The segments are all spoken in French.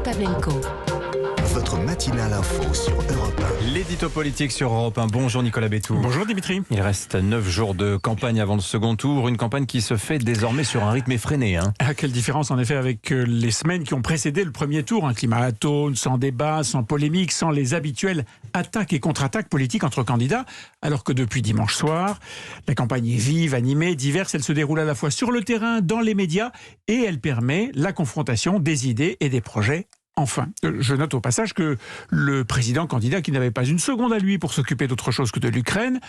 Pavlenko. Votre matinale info sur Europe 1. L'édito politique sur Europe 1. Bonjour Nicolas Bétou. Bonjour Dimitri. Il reste 9 jours de campagne avant le second tour. Une campagne qui se fait désormais sur un rythme effréné. Ah, quelle différence en effet avec les semaines qui ont précédé le premier tour. Un climat atone, sans débat, sans polémique, sans les habituelles attaques et contre-attaques politiques entre candidats. Alors que depuis dimanche soir, la campagne est vive, animée, diverse. Elle se déroule à la fois sur le terrain, dans les médias et elle permet la confrontation des idées et des projets. Enfin, je note au passage que le président candidat, qui n'avait pas une seconde à lui pour s'occuper d'autre chose que de l'Ukraine,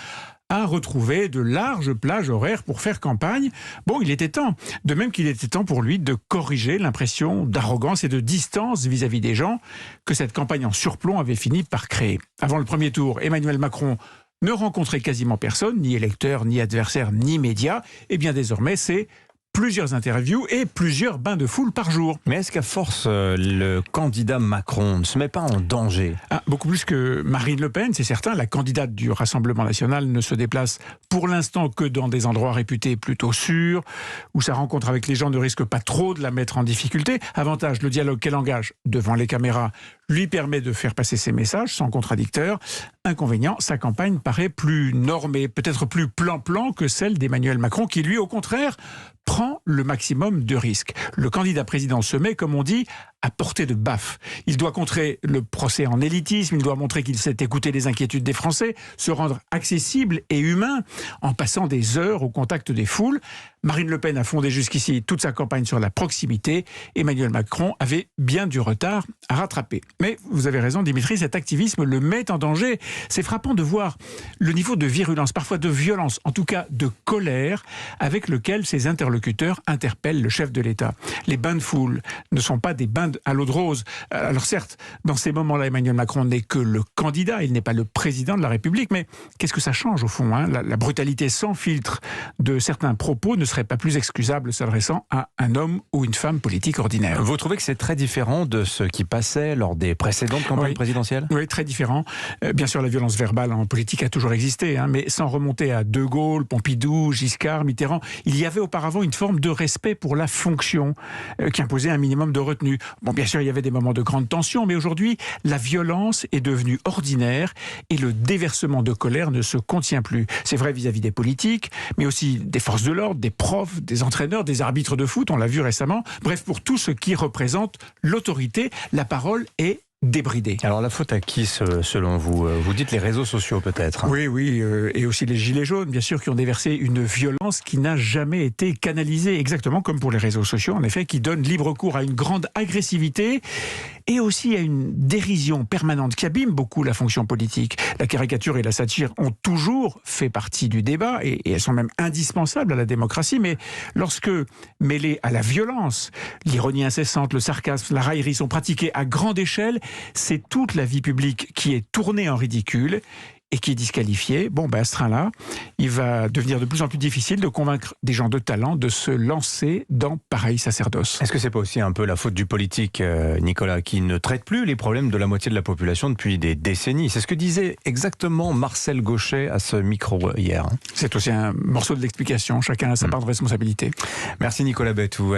a retrouvé de larges plages horaires pour faire campagne. Bon, il était temps. De même qu'il était temps pour lui de corriger l'impression d'arrogance et de distance vis-à-vis des gens que cette campagne en surplomb avait fini par créer. Avant le premier tour, Emmanuel Macron ne rencontrait quasiment personne, ni électeurs, ni adversaires, ni médias. Et bien désormais, c'est plusieurs interviews et plusieurs bains de foule par jour. Mais est-ce qu'à force, le candidat Macron ne se met pas en danger ? Beaucoup plus que Marine Le Pen, c'est certain. La candidate du Rassemblement national ne se déplace pour l'instant que dans des endroits réputés plutôt sûrs, où sa rencontre avec les gens ne risque pas trop de la mettre en difficulté. Avantage, le dialogue qu'elle engage devant les caméras lui permet de faire passer ses messages sans contradicteur. Inconvénient, sa campagne paraît plus normée, peut-être plus plan-plan que celle d'Emmanuel Macron, qui lui, au contraire, prend le maximum de risques. Le candidat président se met, comme on dit, à portée de baffe. Il doit contrer le procès en élitisme, il doit montrer qu'il sait écouter les inquiétudes des Français, se rendre accessible et humain en passant des heures au contact des foules. Marine Le Pen a fondé jusqu'ici toute sa campagne sur la proximité. Emmanuel Macron avait bien du retard à rattraper. Mais vous avez raison Dimitri, cet activisme le met en danger. C'est frappant de voir le niveau de virulence, parfois de violence, en tout cas de colère, avec lequel ses interlocuteurs interpellent le chef de l'État. Les bains de foule ne sont pas des bains à l'eau de rose. Alors certes, dans ces moments-là, Emmanuel Macron n'est que le candidat, il n'est pas le président de la République, mais qu'est-ce que ça change au fond, la brutalité sans filtre de certains propos ne serait pas plus excusable s'adressant à un homme ou une femme politique ordinaire. Vous trouvez que c'est très différent de ce qui passait lors des précédentes campagnes présidentielles ? Oui, très différent. Bien sûr, la violence verbale en politique a toujours existé, mais sans remonter à De Gaulle, Pompidou, Giscard, Mitterrand, il y avait auparavant une forme de respect pour la fonction qui imposait un minimum de retenue. Bon, bien sûr, il y avait des moments de grande tension, mais aujourd'hui, la violence est devenue ordinaire et le déversement de colère ne se contient plus. C'est vrai vis-à-vis des politiques, mais aussi des forces de l'ordre, des profs, des entraîneurs, des arbitres de foot, on l'a vu récemment. Bref, pour tout ce qui représente l'autorité, la parole est débridée. Alors la faute à qui selon vous ? Vous dites les réseaux sociaux peut-être ? Oui, et aussi les gilets jaunes, bien sûr, qui ont déversé une violence qui n'a jamais été canalisée, exactement comme pour les réseaux sociaux, en effet, qui donnent libre cours à une grande agressivité et aussi à une dérision permanente qui abîme beaucoup la fonction politique. La caricature et la satire ont toujours fait partie du débat et elles sont même indispensables à la démocratie, mais lorsque, mêlées à la violence, l'ironie incessante, le sarcasme, la raillerie sont pratiqués à grande échelle, c'est toute la vie publique qui est tournée en ridicule et qui est disqualifiée. À ce train-là, il va devenir de plus en plus difficile de convaincre des gens de talent de se lancer dans pareil sacerdoce. Est-ce que c'est pas aussi un peu la faute du politique, Nicolas, qui ne traite plus les problèmes de la moitié de la population depuis des décennies ? C'est ce que disait exactement Marcel Gauchet à ce micro hier. C'est aussi un morceau de l'explication. Chacun a sa part de responsabilité. Merci Nicolas Bétou.